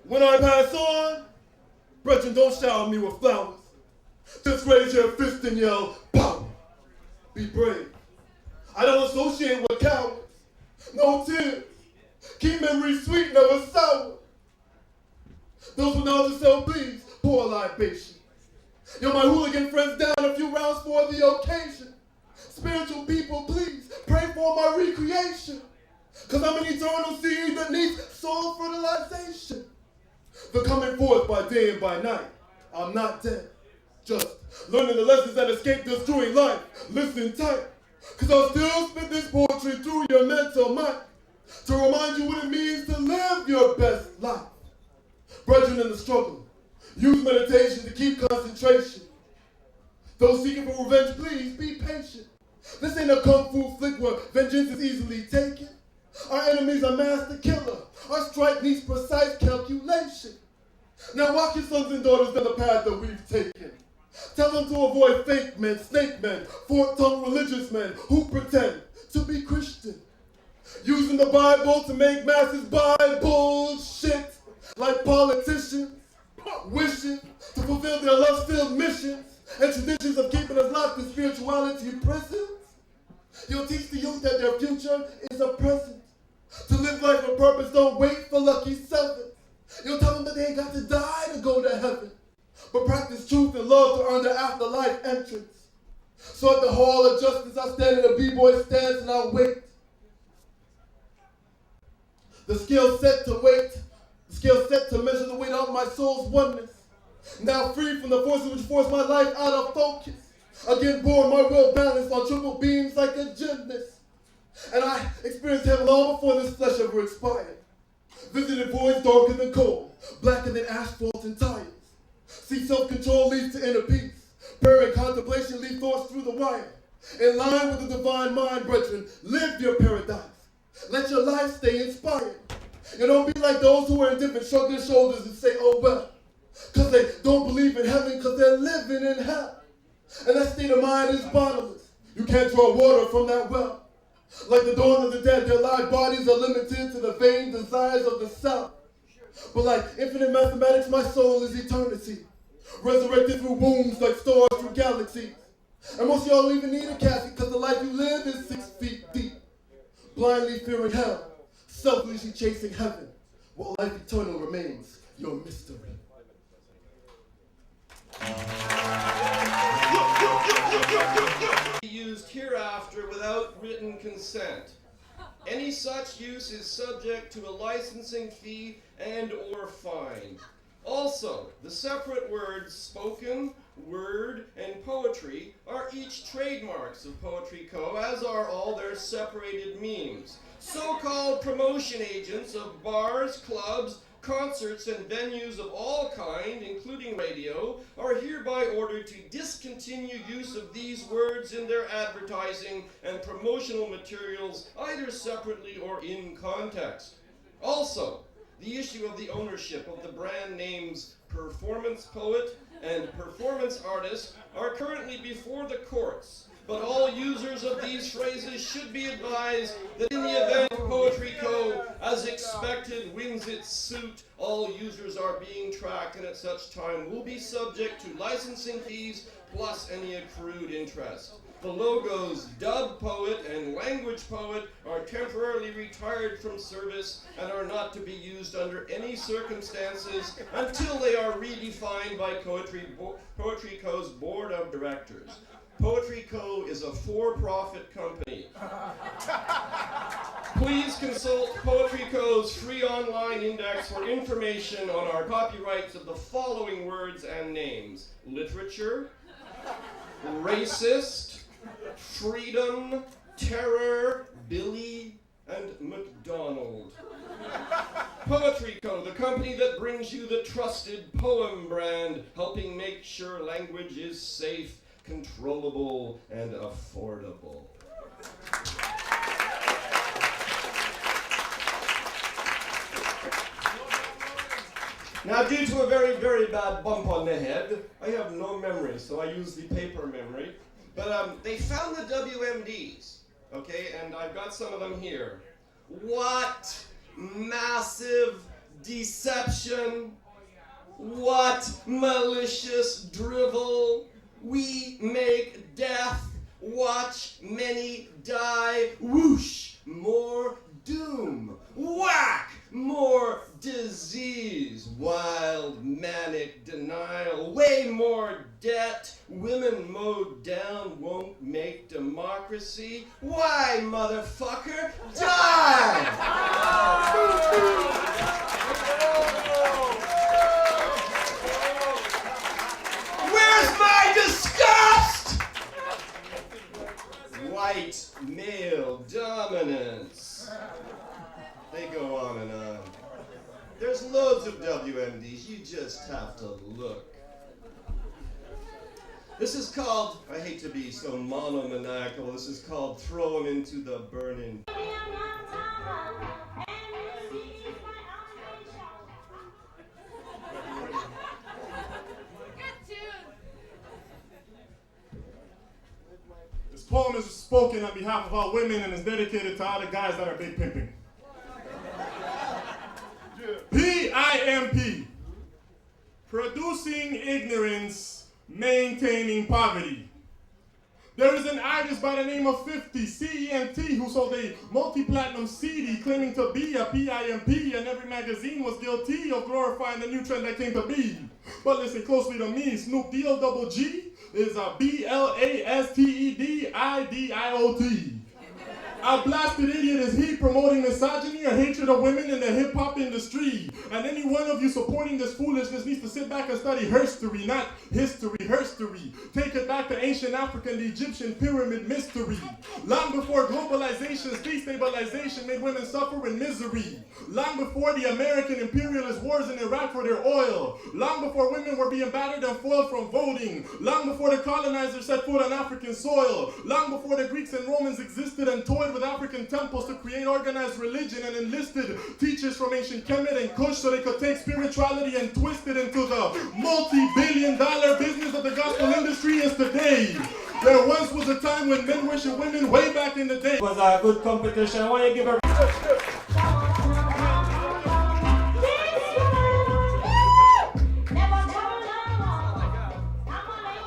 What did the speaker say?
When I pass on, brethren, don't shower me with flowers. Just raise your fist and yell, power. Be brave. I don't associate with cowards. No tears. Keep memories sweet, never sour. Those with knowledge shall please, pour a libation. Yo, my hooligan friends down a few rounds for the occasion. Spiritual people, please, pray for my recreation. Cause I'm an eternal seed that needs soul fertilization. The coming forth by day and by night. I'm not dead. Just learning the lessons that escape destroying life. Listen tight. Cause I'll still spit this poetry through your mental mind. To remind you what it means to live your best life. Brethren in the struggle, use meditation to keep concentration. Those seeking for revenge, please be patient. This ain't a kung fu flick where vengeance is easily taken. Our enemies are master killer. Our strike needs precise calculation. Now walk your sons and daughters down the path that we've taken. Tell them to avoid fake men, snake men, fork-tongued religious men who pretend to be Christian. Using the Bible to make masses buy bullshit. Like politicians, wishing to fulfill their lust-filled missions and traditions of keeping us locked in spirituality prisons. You'll teach the youth that their future is a present. To live life with purpose, don't wait for lucky seven. You'll tell them that they ain't got to die to go to heaven, but practice truth and love to earn their afterlife entrance. So at the Hall of Justice, I stand in a b-boy stance and I wait. The scale set to wait. The scale set to measure the weight of my soul's oneness. Now free from the forces which force my life out of focus. Again born, my will balanced on triple beams like a gymnast. And I experienced heaven long before this flesh ever expired. Visited voids darker than coal, blacker than asphalt and tires. See, self-control leads to inner peace. Prayer and contemplation lead thoughts through the wire. In line with the divine mind, brethren, live your paradise. Let your life stay inspired. You don't be like those who are indifferent, shrug their shoulders and say, oh well. Because they don't believe in heaven because they're living in hell. And that state of mind is bottomless. You can't draw water from that well. Like the dawn of the dead, their live bodies are limited to the vain desires of the self. But like infinite mathematics, my soul is eternity. Resurrected through wombs like stars through galaxies. And most of y'all don't even need a casket because the life you live is 6 feet deep. Blindly fearing hell, selfishly chasing heaven, while life eternal remains your mystery. Used hereafter without written consent. Any such use is subject to a licensing fee and or fine. Also, the separate words spoken, word, and poetry are each trademarks of Poetry Co., as are all their separated meanings. So-called promotion agents of bars, clubs, concerts, and venues of all kind, including radio, are hereby ordered to discontinue use of these words in their advertising and promotional materials, either separately or in context. Also, the issue of the ownership of the brand names Performance Poet and Performance Artist are currently before the courts, but all users of these phrases should be advised that in the event Poetry Co., as expected, wins its suit, all users are being tracked and at such time will be subject to licensing fees plus any accrued interest. The logos Dub Poet and Language Poet are temporarily retired from service and are not to be used under any circumstances until they are redefined by Poetry Co.'s Board of Directors. Poetry Co. is a for-profit company. Please consult Poetry Co.'s free online index for information on our copyrights of the following words and names: literature, racist, freedom, terror, Billy, and McDonald. Poetry Co., the company that brings you the trusted poem brand, helping make sure language is safe, controllable, and affordable. Now, due to a very, very bad bump on the head, I have no memory, so I use the paper memory. But they found the WMDs, okay, and I've got some of them here. What massive deception! What malicious drivel! We make death, watch many die, whoosh, more doom, whack, more disease, wild manic denial, way more debt, women mowed down won't make democracy. Why, motherfucker, die! Where's my disgust? White male dominance. They go on and on. There's loads of WMDs, you just have to look. This is called, I hate to be so monomaniacal, this is called Throw 'em into the Burning. This poem is spoken on behalf of all women and is dedicated to all the guys that are big pimping. PIMP. Producing ignorance, maintaining poverty. There is an artist by the name of 50 CENT who sold a multi-platinum CD claiming to be a PIMP, and every magazine was guilty of glorifying the new trend that came to be. But listen closely to me, Snoop D-O-double-G is a BLASTEDIDIOT. A blasted idiot is he promoting misogyny or hatred of women in the hip-hop industry. And any one of you supporting this foolishness needs to sit back and study herstory, not history, herstory. Take it back to ancient Africa and the Egyptian pyramid mystery. Long before globalization's destabilization made women suffer in misery. Long before the American imperialist wars in Iraq for their oil. Long before women were being battered and foiled from voting. Long before the colonizers set foot on African soil. Long before the Greeks and Romans existed and toyed with African temples to create organized religion and enlisted teachers from ancient Kemet and Kush so they could take spirituality and twist it into the multi-billion-dollar business of the gospel industry is today. There once was a time when men worshiped women way back in the day. It was a good competition. I want to give a